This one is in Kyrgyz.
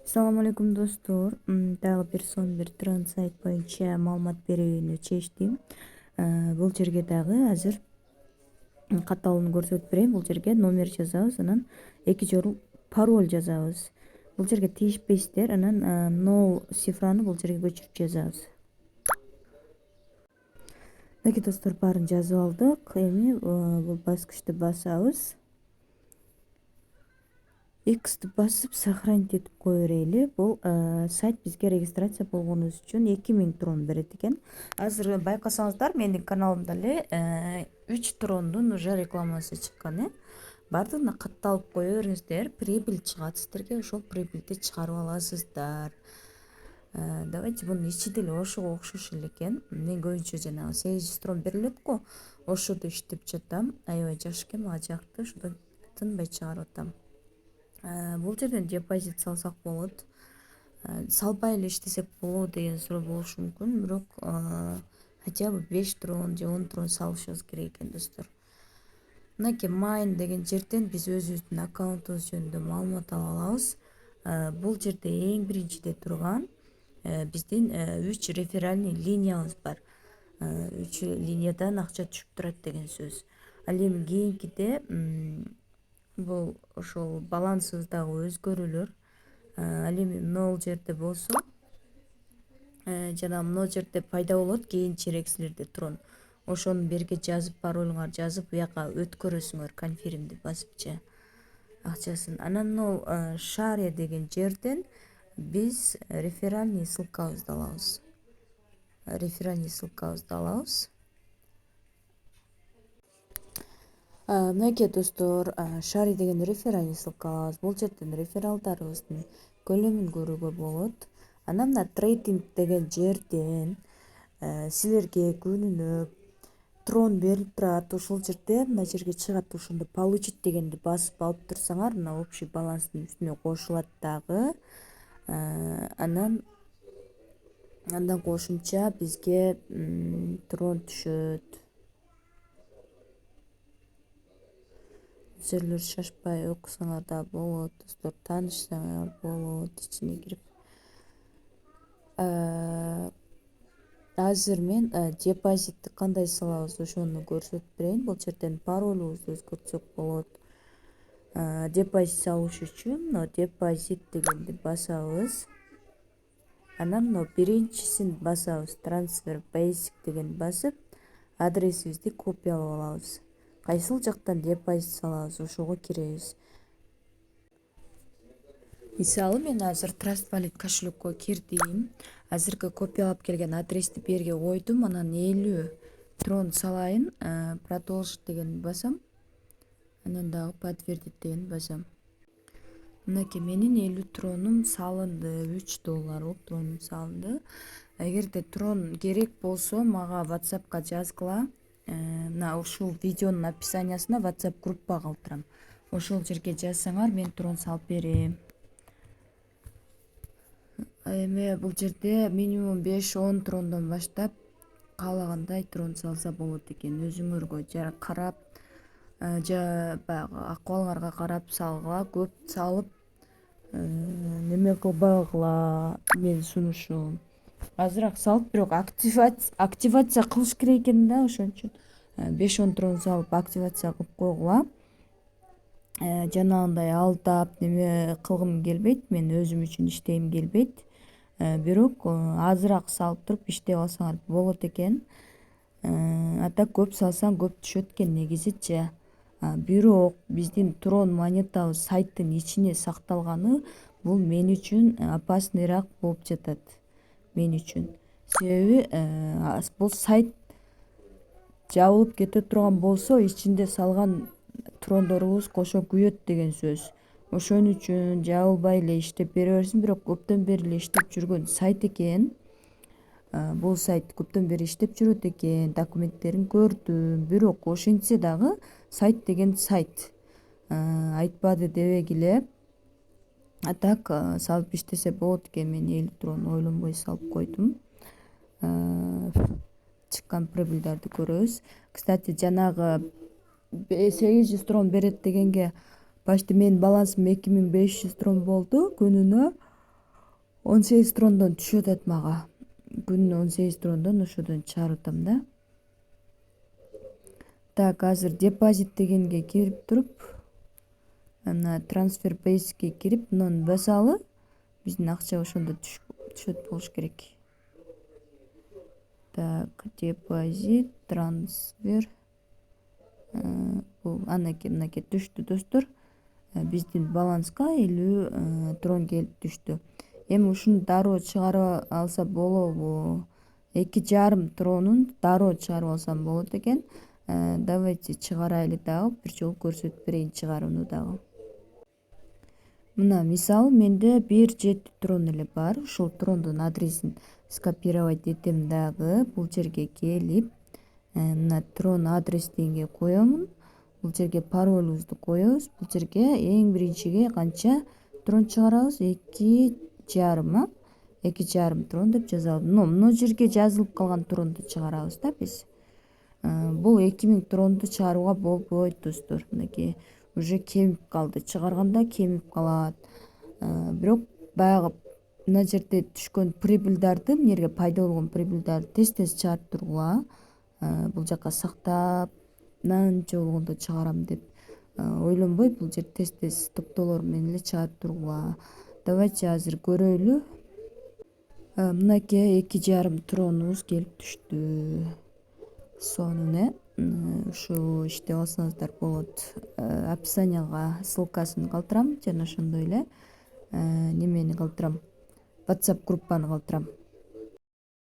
Assalamu alaikum dostlar. Дагы бир сонун бир тренд сайт боюнча маалымат берүүнү чечтим. Бул жерге дагы азыр катталууну көрсөтүп берейин. Бул жерге номер жазабыз, анан 2 жолу пароль жазабыз. Бул жерге тийишпейсиздер. Анан 0 цифраны бул жерге көчүрүп жазабыз. Мынакей достор, баарын жазып алдык. Эми бул баскычты басабыз. X'ти басып сохранить этип кое берели. Бул сайт бизге регистрация болгонубуз үчүн 2000 трон берет экен. Азыр байкасаңыздар, менин каналымда эле 3 трондун уже рекламасы чыккан. Баардыгына катталып кое бериңиздер. Прибыль чыгат сиздерге, ошол прибыльди чыгарып аласыздар. Давайте бунун ичи деле ошого окшош эле экен. Мен көбүнчө жанагы 800 трон берилет го, ошодо иштеп жатам. Аябай жакшы экен, мага жакты. Ошодон тынбай чыгарып атам. Бул жерден депозит салсак болот. Салбай эле иштесек болобу деген суроо болушу мүмкүн, бирок хотя бы 5 трон же 10 трон салышыбыз керек экен достор. Мынакей Mine деген жерден биз өзүбүздүн аккаунтубуз жөнүндө маалымат ала алабыз. Бул жерде эң биринчиде турган биздин 3 реферальный линиябыз бар. 3 линиядан акча түшүп турат деген сөз. Ал эми кийинкиде бул ошол балансыбыздагы өзгөрүүлөр. Ал эми могул жерде болсо жана могул жерде пайда болот кийинчерээк силерде трон. Ошону берге жазып, паролуңар жазып, буяка өткөрөсүңөр конфирмди басыпчы акчасын. Анан могул шаре деген жерден биз реферальный ссылкабызды алабыз. Мынакей достор, шари деген реферальный ссылка алабыз. Бул жерден рефералдарыбыздын көлөмүн көрүүгө болот. Анан мына трейдинг деген жерден силерге күнүнө трон берип турат. Ошол жерде мына жерге чыгат, ошондо получить дегенди басып алып турсаңар, мына общий баланстын үстүнө кошулат дагы. Андан кошумча бизге трон түшөт. Жерлер шашпай окусаңар да болот достор, таанышсаңар болот ичине кирип. Азыр мен депозитти кандай салабыз ошону көрсөтүп берейин. Бул жерден паролубузду өзгөртсөк болот. Депозит салыш үчүн депозит дегенди басабыз. Анан биринчисин басабыз, transfer basic дегенди басып, адресибизди копиялап алабыз. Кайсыл жактан депозит салабыз, ошого киребиз. Мисалы мен азыр Trust Wallet кошелекке кирдим. Азыркы копиялап келген адрести бу жерге койдум. Анан 50 трон салайын, продолжить дегенди басам. Анан дагы подтвердить дегенди басам. Мынакей менин 50 тронум салынды, $3 тронум салынды. Эгерде трон керек болсо мага WhatsAppка жазгыла. Мына ушул видеонун описаниясына WhatsApp группа калтырам. Ошол жерге жазсаңар, мен трон салып берем. Эми бул жерде минимум 5-10 трондон баштап каалагандай трон салса болот экен. Өзүңөргө карап, баягы акыбалыңарга карап салгыла. Көп салып неме кылбагыла, менин сунушум. Азыраак салып, бирок активация кылыш керек экен да, ошон үчүн 5-10 трон салып активация кылып койгула. Жанагындай алдап неме кылгым келбейт, мен өзүм үчүн иштегим келбейт. Бирок азыраак салып туруп иштеп алсаңар болот экен. Ата көп салсаң көп түшөт экен негизичи. Бирок биздин трон монетабыз сайттын ичине сакталганы бул мен үчүн опасныйраак болуп жатат. Мен үчүн. Себеби бул сайт жабылып кете турган болсо, ичинде салган трондорубуз кошо күйөт деген сөз. Ошон үчүн жабылбай эле иштеп бере берсин. Бирок көптөн бери эле иштеп жүргөн сайт экен. Бул сайт көптөн бери иштеп жүрөт экен, документтерин көрдүм. Бирок ошентсе дагы сайт деген сайт. Айтпады дебегиле. А так салып иштесе болот экен. Мен 50 трон ойлонбой салып койдум. Чыккан прибыльдарды көрөбүз. Кстати, жанагы 800 трон берет дегенге башта менин балансым 2500 трон болду күнүнө. 18 трондон түшүп атат мага. Күнүнө 18 трондон ошодон чыгарып атам да. Так, азыр депозит дегенге кирип туруп, мына трансфер бейске кирип, мунун басалы биздин акча ошондо түшөт болуш керек. Так, депозит, трансфер. Бул мынакей түштү достор. Биздин баланска 50 трон келип түштү. Эми ушуну дароо чыгарып алса болобу? 2,5 тронун дароо чыгарып алсам болот экен. Давайте чыгарайлы дагы, бир жолу көрсөтүп берейин чыгарууну дагы. Мына мисалы менде 1,7 трон эле бар. Ушул трондун адресин скопировать этем дагы. Бул жерге келип, мына трон адрес дегенге коемун. Бул жерге паролубузду коебуз. Бул жерге эң биринчиге канча трон чыгарабыз? 2,5 2,5 трон деп жазалым. Мына жерге жазылып калган тронду чыгарабыз да биз. Бул 2000 тронду чыгарууга болбойт достор. Мынакей уже кемип калды. Чыгарганда кемип калат. Бирок баягы мына жерде түшкөн прибыльдарды, эмне жерге пайда болгон прибыльдарды тез чыгарып тургула. Бул жака сактап, нанча болгондо чыгарам деп ойлонбой, бул жер тез топтоолор менен эле чыгарып тургула. Давайте азыр көрөлү. Мынакей 2,5 тронубуз келип түштү. Сонун ушу иштеп алсаңыздар болот. Описанияга ссылкасын калтырам, жана ошондой эле немени калтырам, WhatsApp группаны калтырам.